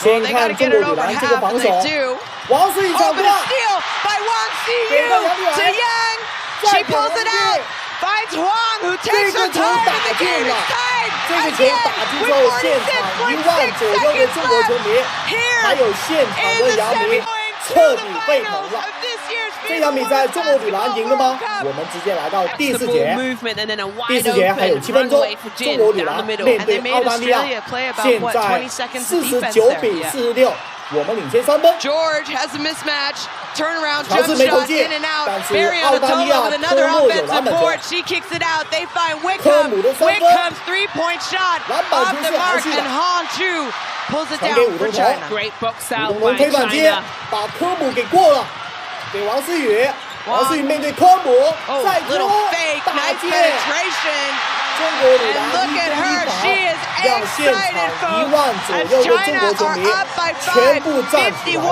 先看中国女篮这个防守，王思雨抢断，给到杨丽文，再给王思雨，这个球打进了，这个球打进之后，现场1万左右的中国球迷，还有现场的姚明，彻底沸腾了。这场比赛中国女篮赢了吗？我们直接来到第4节，第4节还有7分钟，中国女篮面对澳大利亚，现在49比46，我们领先3分。乔治没投进，但是澳大利亚科莫有篮板球，科姆的3分，篮板球是含蓄的，传给武东童，武东童推反击，把科姆给过了。给王思雨，王思雨面对科姆，再突打进，中国女篮1防，让现场1万左右的中国球迷全部站起来了，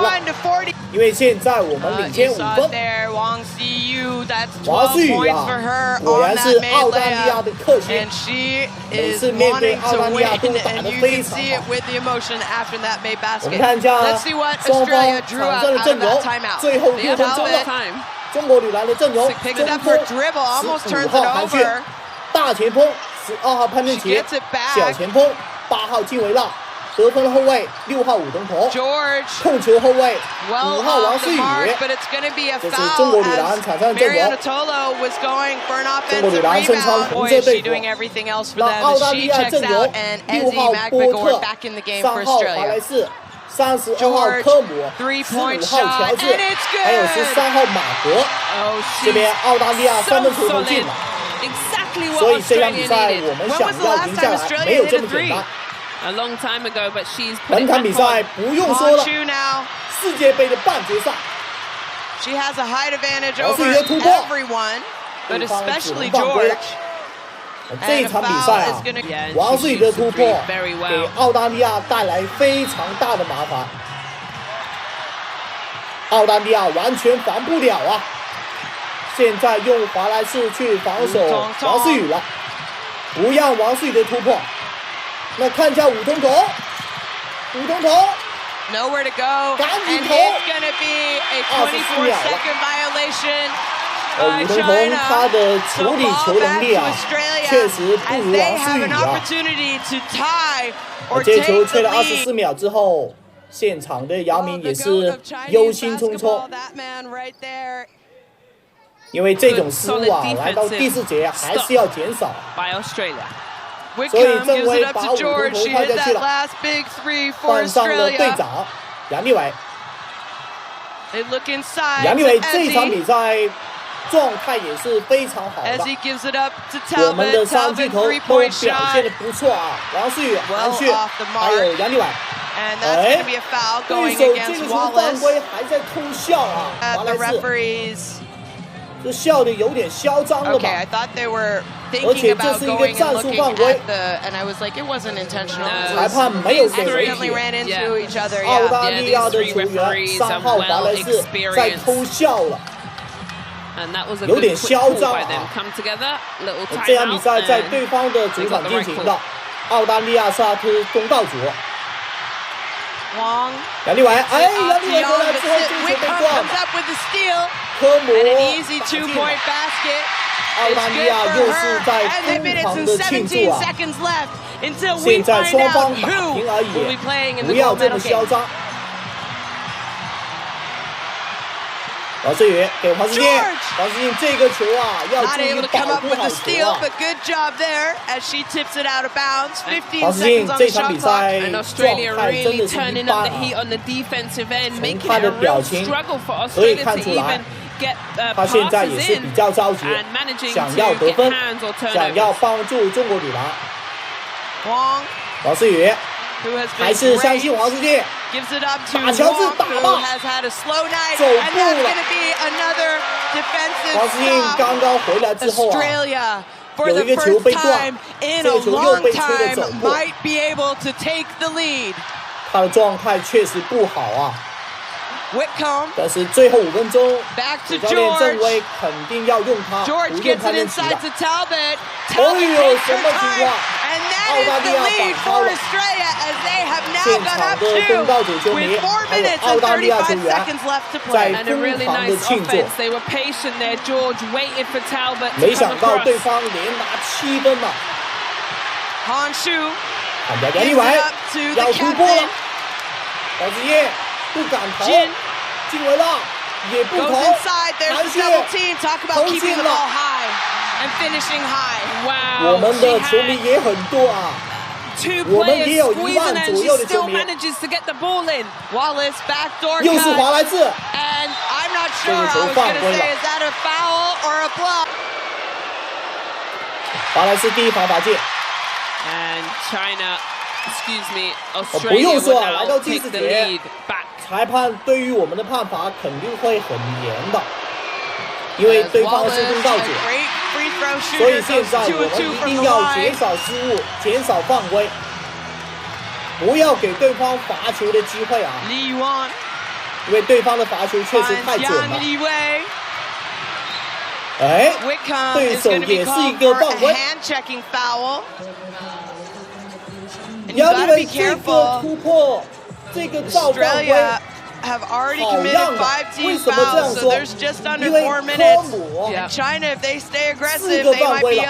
因为现在我们领先5分。王思雨啊，果然是澳大利亚的克星，每次面对澳大利亚都打得非常好。我们看一下双方场上的阵容，最后6分钟了。中国女篮的阵容：中锋15号韩旭，大前锋12号潘振奇，小前锋8号金维娜，得分后卫6号武东童，控球后卫5号王思雨。这是中国女篮场上的阵容。中国女篮身穿红色队服，让澳大利亚阵容6号波特，3号华莱士。32号科姆，15号乔治，还有13号马格。这边澳大利亚3分球投进了，所以这场比赛我们想要赢下来没有这么简单。本场比赛不用说了，世界杯的半决赛，王思雨的突破，对方只能犯规了。这一场比赛啊，王思雨的突破给澳大利亚带来非常大的麻烦，澳大利亚完全防不了啊！现在用华莱士去防守王思雨了，不让王思雨的突破。那看一下武东童，武东童赶紧投，24秒了。武东童他的处理球能力啊，确实不如王思雨啊。接球吹了24秒之后，现场的姚明也是忧心忡忡，因为这种失误啊，来到第4节还是要减少。所以郑威把武东童抛下去了，换上了队长杨立伟。杨立伟这一场比赛状态也是非常好的，我们的3巨头都表现得不错啊，王思雨、韩旭还有杨立伟。对手这个球犯规还在偷笑啊，华莱士，这笑得有点嚣张了吧？而且这是一个战术犯规，裁判没有给违停。澳大利亚的球员3号华莱士在偷笑了。有点嚣张啊！这场比赛在对方的主场进行的，澳大利亚沙特东道主。杨立伟，杨立伟回来之后进球被断了，科姆打进了。澳大利亚又是在疯狂的庆祝啊！现在双方打平而已，不要这么嚣张。王思雨给黄世健，黄世健这个球啊，要注意保护好球啊！黄世健这场比赛状态真的是一般啊，从他的表情可以看出来，他现在也是比较着急，想要得分，想要帮助中国女篮。王思雨还是相信王世健。打乔治打吧，走步了。王思健刚刚回来之后啊，有一个球被断，这个球又被吹了走步。他的状态确实不好啊。但是最后5分钟，主教练郑威肯定要用他，不用潘振奇了。哦呦，什么情况？澳大利亚反超了。现场的东道主球迷还有澳大利亚球员在疯狂的庆祝。没想到对方连拿7分了。看着杨利伟要突破了，高志业不敢投，进围了。 也不投，韩旭投进了。我们的球迷也很多啊，我们也有1万左右的球迷。又是华莱士，这个球犯规了。华莱士第一罚罚界。不用说啊，来到第4节。 裁判对于我们的判罚肯定会很严的，因为对方是东道主，所以现在我们一定要减少失误，减少犯规，不要给对方罚球的机会啊！因为对方的罚球确实太准了。哎，对手也是一个犯规。杨利伟这个突破。 这个造犯规好让的，为什么这样说？因为科姆4个犯规了，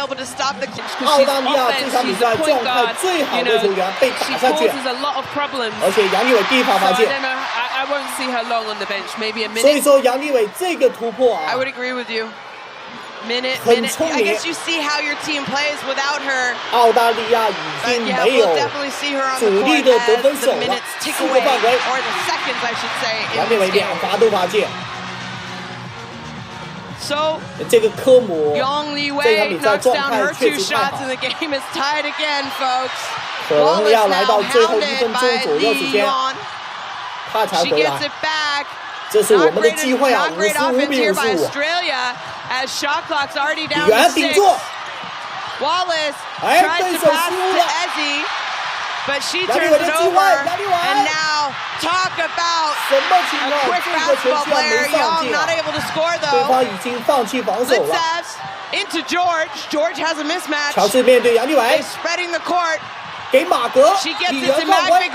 澳大利亚这场比赛状态最好的球员被打下去，而且杨利伟第一罚罚界，所以说杨利伟这个突破啊。 很聪明。澳大利亚已经没有主力的得分手了，4个犯规，杨利伟2罚都罚界。这个科姆这场比赛状态确实太好，可能要来到最后1分钟左右时间，他才回来。 这是我们的机会啊！55比55，远顶住，哎，对手失误了。杨利伟的机会，杨利伟。什么情况？这个球居然没放进啊！对方已经放弃防守了。乔治面对杨利伟，给马格，李人犯规。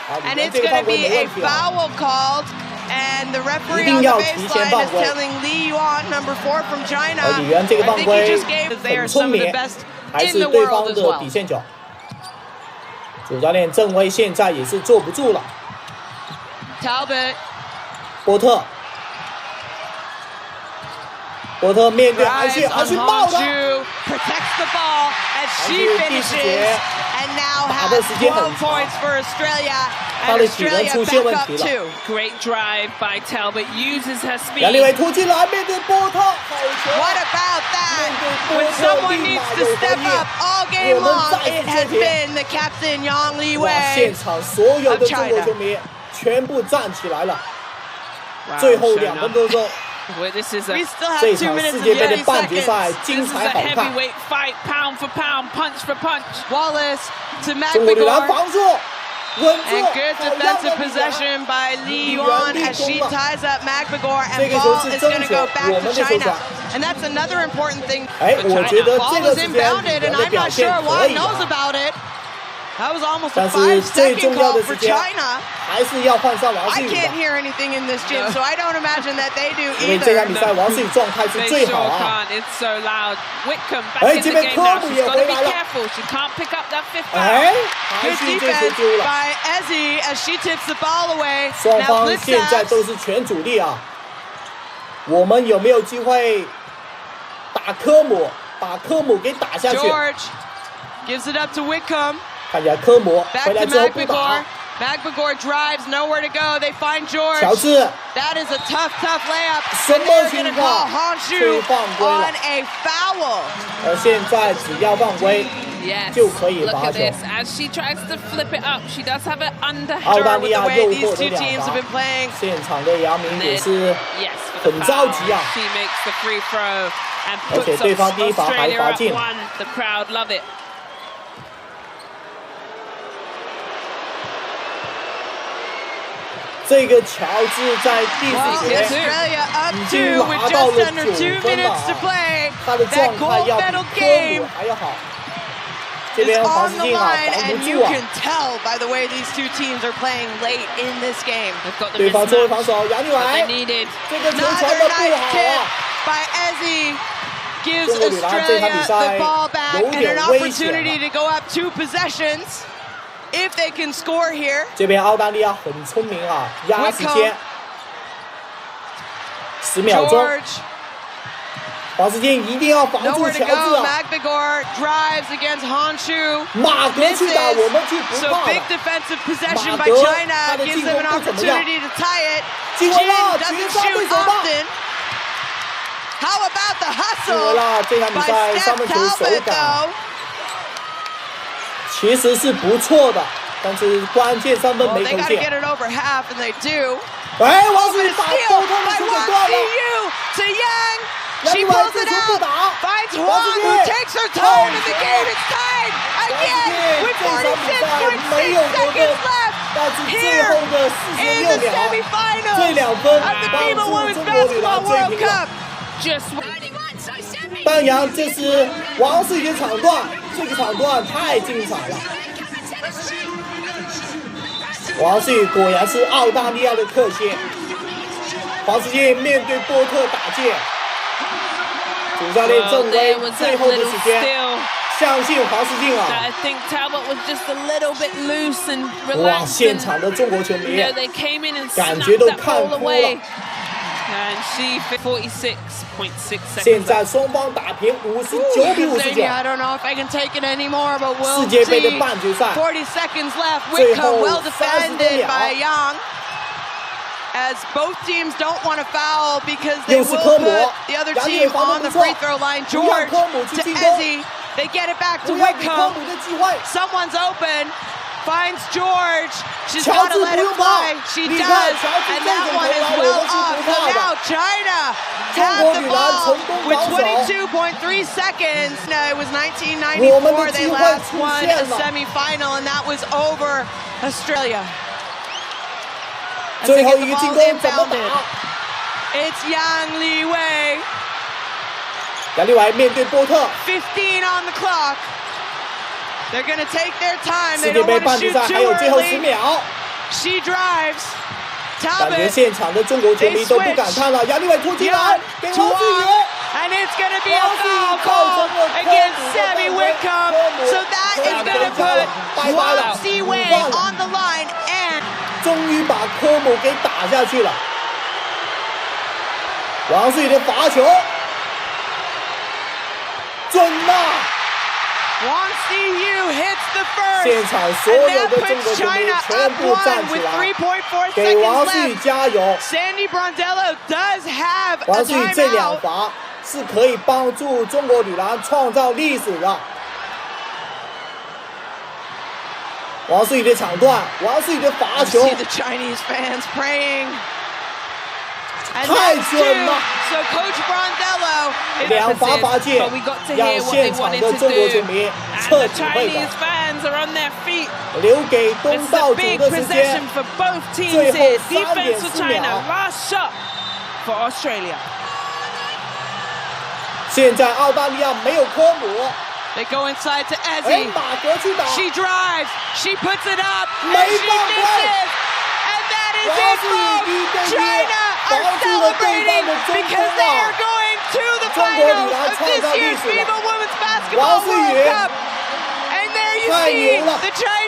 And it's going to be a foul called, and the referee on the baseline is telling Li Yuan, number 4 from China. I think he just gave. They are some of the best in the world as well. 主教练郑威现在也是坐不住了。Talbot. 波特面对韩旭，韩旭爆他。 Protects the ball as she finishes, and now has 12 points for Australia. 他的体能出现问题了。 Great drive by Talbot, uses her speed. 杨利伟突进来，面对波特，好球！ What about that? When someone needs to step up all game long, it has been the captain Yang Li Wei. 现场所有的中国球迷全部站起来了。最后2分多钟。 We still have 这场世界杯的半决赛精彩好看。 Pound for pound, punch for punch. Wallace to 中国女篮防住，稳住， and good defensive possession by Li Yuan as she ties up McBagor, and ball is going to go back to China. And that's another important thing. 哎，我觉得这 Ball 个 is 时间 inbounded, 你 and 的 I'm 表 not 现 sure 可 Juan 以 knows 的。 about it. That was almost a 但是最 5-second 重要 call 的 for 时间 China. 还是要换上王 I 思雨 can't 的， hear anything in this gym, so I don't imagine that they do 因为这场 either. 比赛王思雨状态是 They 最 sure 好啊。 can't. It's so loud. Wickham back 哎， in 这 the 边 game 科 now. 姆 She's 也 got 回 to be 来了。 careful. She can't pick up that 5th 哎 foul. 韩 Good 旭这球 defense 丢了。 by Ezzy as she tips the ball away. 双 Now 方 blitz 现在 out. 都是全主力啊。我们有没有机会打科姆，把科姆给打下去？ George gives it up to Wickham. 看起来科姆 Back 回来 to 之后不打 McBagor.。McBagor drives, nowhere to go. They find George. 乔治， That is a tough layup. 什 And 么 they're 情 going to 况？ call Honshu 犯规了 on a foul. 而现在只要犯规 Yes. 就可以 Look 罚 at 球。 this. As she tries to flip it up, she does have it under 澳大 her 利 with the 亚 way 诱 these 惑 two 的2 teams have 罚 been playing. 现场的杨明也是 Yes, for the 很着 foul. 急啊。 She makes the free throw and 而且 puts 对方第一罚还 Australia 罚 up 进。 1. The crowd love it. 这个乔治在第4节 Australia up 已经 2 拿 with 到 just 了 under 9 2分了 minutes to 啊！ play. 他的状 That 态 gold 要比 medal 科 game. 姆还要好。is on the line, and you can tell by the way these two teams are playing late in this game. They've got the mismatch they needed. Another nice tip by Ezzy gives Australia the ball back and an opportunity to go up 2 possessions if they can score here. 这边澳大利亚很聪明啊，压时间10秒钟。黄世坚一定要防住乔治啊！ Magbegor drives against Honshu. 马格去打，我们就不 So 怕 big 了。 defensive possession by China gives them an opportunity to tie it. 进攻 Jin 了， doesn't 绝杀 shoot 对手吧！ often. How about the 进攻 hustle 了，这场比 by 赛 Steph 三分球手 Talbot 感 though? 其实是不错的，但是关键3分 Well, 没 they 投 got to 进。 get it over half, and they do. 哎，王思 But 雨 a 把 steal 沟通的 by 球给 Wang 断了。 Ziyu to Yang. She 杨 pulls 这 it 球不 out. 打， Finds 王 Huang, 思 who 雨 takes her time, and the game is tied again with 46.6 seconds left. 但是最 Here 后的 in 46 the 秒， semifinals 这2分 of the 帮 FIBA 助 Women's 中国女 Basketball 篮追 World 平了。 Cup. Just 当然，这是王思雨的场段，这个场段太精彩了。王思雨果然是澳大利亚的克星。黄世坚面对波特打剑，主教练郑威最后的时间，相信黄世坚啊！ I think Talbot was just a little bit loose and 哇， relaxed. 现场的中国球迷 You know, they came in and 感 snapped 觉都 that 看 ball 哭 away. 了。 And she 46.6 现 seconds. 在双方打平59比 Xavier, I 59。 don't know if I can take it anymore, but we'll 世界杯的 see. 半决赛， 40 seconds left. 最后 Whitcomb well 30 defended 秒。 by Yang. As both teams don't want to foul because they 又 will 是科姆 put the other 杨烈 team 防 on 得 the 不错 free throw line. 不让 George 科姆去 to 进攻， Ezzy. They get it back to 不要给科 Whitcomb. 姆的机会。 Someone's open. Finds George. She's 乔 got 治 to let 不 it 用跑 fly. She 你 does. 看乔治 And 这 that 种 one 投 is 篮我 well 们是 off. 不 So 怕的。 now China 中 have 国 the 女篮 ball 成功 with 防守。 22.3 seconds. No, it was 我们的 1994 they 机会 last 出 won 现 a 了。 semifinal, and that was over Australia. 最后一个进攻怎么打？ It's Yang Liwei. 杨利伟面对波特。 15 on the clock. They're going to take their time. 世 They 界 don't 杯 want to 半决 shoot 赛 too 还有最后10 early. 秒， She drives. 感觉 Talbot 现场的中国球迷都不敢看了。杨利伟突进来，给王思雨。 And it's going to be a foul call against Sammy Whitcomb. So that is going to put Wang Ziwei on the line. And 终于把科姆给打下去了。王思雨的罚球准了。 Wang Ziyu hits the first. 现场所 And 有 that 的中 puts 国球迷 China 全 up 部站 one 起 with 来， 3.4给王 seconds 思雨 left. 加油。 Sandy Brondello does have a 王思雨这两 timeout. 罚是可以帮助中国女篮创造历史的。王思雨的场段，王思雨的罚 You 球 see the Chinese fans praying. And 太 that's 准了。 two. So Coach Brondello is 两罚罚进 But we got to 让 hear what they 现场 wanted 的 to 中国球 do. 迷 And 彻 the 底会 Chinese 的， fans are on their feet. 留给东 This is 道 a 主 big 的时间 possession for both teams 最后 here. 3.4 Defense for China. 秒。 Last shot for Australia. 现在澳大利亚没有科姆， They go inside to 哎， Ezzy. 马格去打， She drives. She puts it up. And Mấy she con misses. And that is Quá it, gì folks. đi đây China kia. are Đó chỉ là cây celebrating con một trung because quốc they à. are going to the Trung Quốc finals đã of創this造歷 year's 史了。 FIBA Women's 王 Basketball 思 World 雨 Cup. And there you 太 see 牛了。 the Chinese